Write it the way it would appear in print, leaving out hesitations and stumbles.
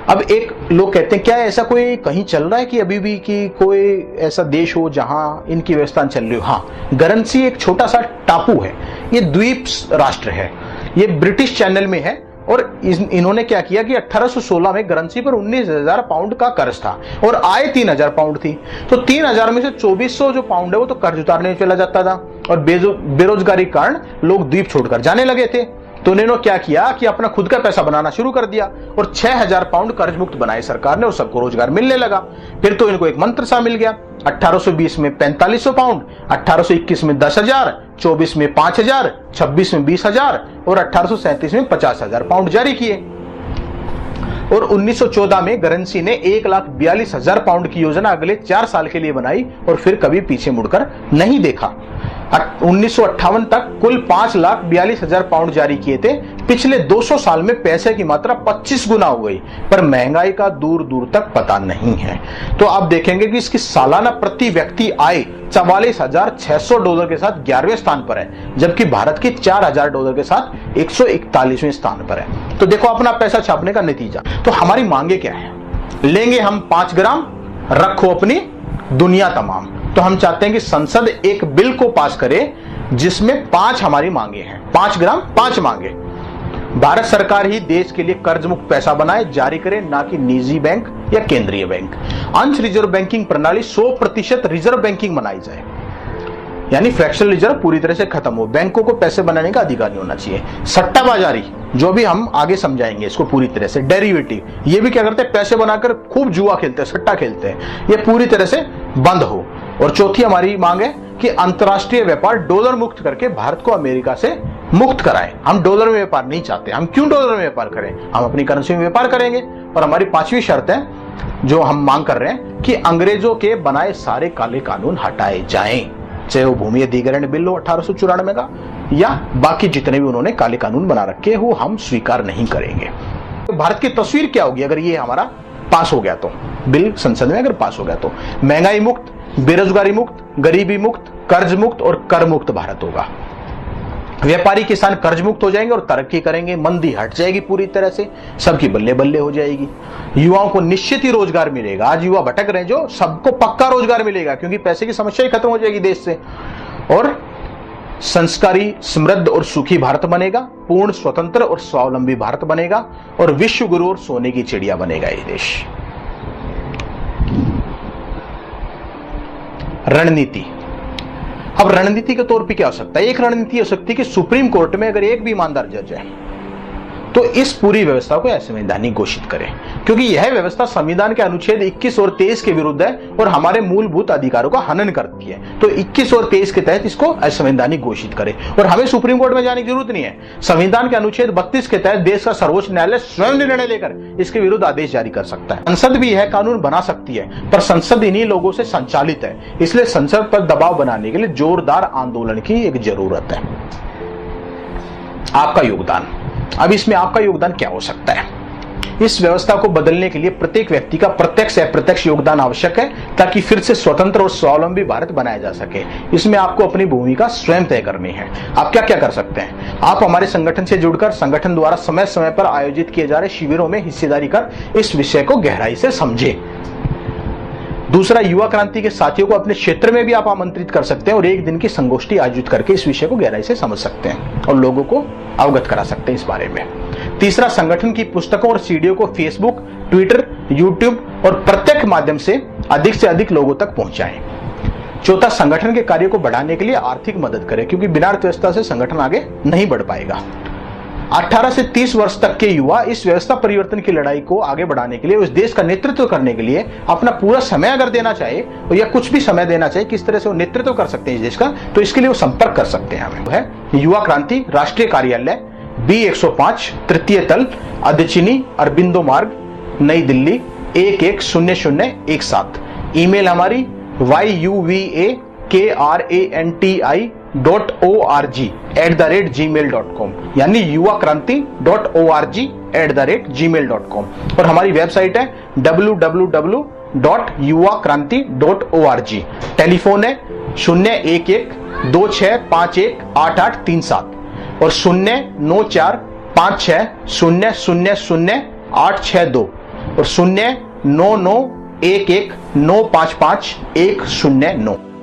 अब एक लोग कहते हैं क्या ऐसा कोई कहीं चल रहा है कि अभी भी कि कोई ऐसा देश हो जहां इनकी व्यवस्था चल रही हो? हाँ, गरनसी एक छोटा सा टापू है, ये द्वीप राष्ट्र है, ये ब्रिटिश चैनल में है। और इन्होंने क्या किया कि 1816 में गरनसी पर 19,000 पाउंड का कर्ज था और आय 3,000 पाउंड थी। तो 3,000 में से 2,400 जो पाउंड है वो तो कर्ज उतारने में चला जाता था और बेरोजगारी कारण लोग द्वीप छोड़कर जाने लगे थे। तो उन्होंने क्या किया कि अपना खुद का पैसा बनाना शुरू कर दिया और 6,000 पाउंड कर्ज मुक्त बनाए सरकार ने और सबको रोजगार मिलने लगा। फिर तो इनको एक मंत्र सा मिल गया। 1820 में 4,500 पाउंड, 1821 में 10,000, 24 में 5,000, 26 में 20,000 और 1837 में 50,000 पाउंड जारी किए। और 1914 में गरनसी ने 1,42,000 पाउंड की योजना अगले 4 साल के लिए बनाई और फिर कभी पीछे मुड़कर नहीं देखा। 1958 तक कुल 5,42,000 पाउंड जारी किए थे। पिछले 200 साल में पैसे की मात्रा 25 गुना हो गई, पर महंगाई का दूर दूर तक पता नहीं है। तो आप देखेंगे कि इसकी सालाना प्रति व्यक्ति आय $44,600 के साथ 11वें स्थान पर है, जबकि भारत की $4,000 के साथ 141वें स्थान पर है। तो देखो अपना पैसा छापने का नतीजा। तो हमारी मांगे क्या है? लेंगे हम 5 ग्राम, रखो अपनी दुनिया तमाम। तो हम चाहते हैं कि संसद एक बिल को पास करे जिसमें 5 हमारी मांगे हैं, 5 ग्राम 5 मांगे। भारत सरकार ही देश के लिए कर्ज मुक्त पैसा बनाए, जारी करे, ना कि निजी बैंक या केंद्रीय बैंक। अंश रिजर्व बैंकिंग प्रणाली 100% रिजर्व बैंकिंग बनाई जाए, यानी फ्रैक्शनल रिजर्व पूरी तरह से खत्म हो। बैंकों को पैसे बनाने का अधिकार नहीं होना चाहिए। सट्टाबाजारी, जो भी हम आगे समझाएंगे इसको पूरी तरह से, डेरिवेटिव, ये भी क्या करते हैं, पैसे बनाकर खूब जुआ खेलते हैं, सट्टा खेलते हैं, ये पूरी तरह से बंद हो। और चौथी हमारी मांग है कि अंतरराष्ट्रीय व्यापार डॉलर मुक्त करके भारत को अमेरिका से मुक्त कराएं। हम डॉलर में व्यापार नहीं चाहते। हम क्यों डॉलर में व्यापार करें? हम अपनी करेंसी में व्यापार करेंगे। और हमारी 5वीं शर्त है जो हम मांग कर रहे हैं कि अंग्रेजों के बनाए सारे काले कानून हटाए जाएं, चाहे वो भूमि अधिग्रहण बिल हो 1894 का या बाकी जितने भी उन्होंने काले कानून बना रखे वो हम स्वीकार नहीं करेंगे। तो भारत की तस्वीर क्या होगी अगर ये हमारा पास हो गया? तो बिल संसद में अगर पास हो गया तो महंगाई मुक्त, बेरोजगारी मुक्त, गरीबी मुक्त, कर्ज मुक्त और कर मुक्त भारत होगा। व्यापारी किसान कर्ज मुक्त हो जाएंगे और तरक्की करेंगे, मंदी हट जाएगी पूरी तरह से, सबकी बल्ले बल्ले हो जाएगी। युवाओं को निश्चित ही रोजगार मिलेगा। आज युवा भटक रहे हैं, जो सबको पक्का रोजगार मिलेगा क्योंकि पैसे की समस्या ही खत्म हो जाएगी देश से। और संस्कारी, समृद्ध और सुखी भारत बनेगा, पूर्ण स्वतंत्र और स्वावलंबी भारत बनेगा और विश्व गुरु और सोने की चिड़िया बनेगा ये देश। रणनीति। अब रणनीति के तौर पे क्या हो सकता है? एक रणनीति हो सकती है कि सुप्रीम कोर्ट में अगर एक भी ईमानदार जज है तो इस पूरी व्यवस्था को असंवैधानिक घोषित करें, क्योंकि यह व्यवस्था संविधान के अनुच्छेद 21 और 23 के विरुद्ध है और हमारे मूलभूत अधिकारों का हनन करती है। तो 21 और 23 के तहत इसको असंवैधानिक घोषित करें और हमें सुप्रीम कोर्ट में जाने की जरूरत नहीं है। संविधान के अनुच्छेद 32 के तहत देश का सर्वोच्च न्यायालय स्वयं निर्णय लेकर इसके विरुद्ध आदेश जारी कर सकता है। संसद भी यह कानून बना सकती है, पर संसद इन्हीं लोगों से संचालित है, इसलिए संसद पर दबाव बनाने के लिए जोरदार आंदोलन की एक जरूरत है। आपका योगदान। अब इसमें आपका योगदान क्या हो सकता है? इस व्यवस्था को बदलने के लिए प्रत्येक व्यक्ति का प्रत्यक्ष या अप्रत्यक्ष योगदान आवश्यक है ताकि फिर से स्वतंत्र और स्वावलंबी भारत बनाया जा सके। इसमें आपको अपनी भूमिका स्वयं तय करनी है। आप क्या क्या कर सकते हैं? आप हमारे संगठन से जुड़कर संगठन द्वारा समय समय पर आयोजित किए जा रहे शिविरों में हिस्सेदारी कर इस विषय को गहराई से समझे। दूसरा, युवा क्रांति के साथियों को अपने क्षेत्र में भी आप आमंत्रित कर सकते हैं और एक दिन की संगोष्ठी आयोजित करके इस विषय को गहराई से समझ सकते हैं और लोगों को अवगत करा सकते हैं इस बारे में। तीसरा, संगठन की पुस्तकों और सीडीओ को फेसबुक, ट्विटर, यूट्यूब और प्रत्यक्ष माध्यम से अधिक लोगों तक पहुंचाएं। चौथा, संगठन के कार्यों को बढ़ाने के लिए आर्थिक मदद करें, क्योंकि बिना अर्थव्यवस्था से संगठन आगे नहीं बढ़ पाएगा। 18 से 30 वर्ष तक के युवा इस व्यवस्था परिवर्तन की लड़ाई को आगे बढ़ाने के लिए, उस देश का नेतृत्व करने के लिए अपना पूरा समय अगर देना चाहे या कुछ भी समय देना चाहे, किस तरह से वो नेतृत्व कर सकते हैं इस देश का, तो इसके लिए वो संपर्क कर सकते हैं। हमें है युवा क्रांति राष्ट्रीय कार्यालय B105 तृतीय तल, अदचिनी, अरबिंदो मार्ग, नई दिल्ली 110017। ईमेल हमारी yuvakrantI.org@gmail.com, यानी yuvakrantI.org@gmail.com। और हमारी वेबसाइट है www.yuvakranti.org। टेलीफोन है 01126518837 और 09456000862। और 09911955109।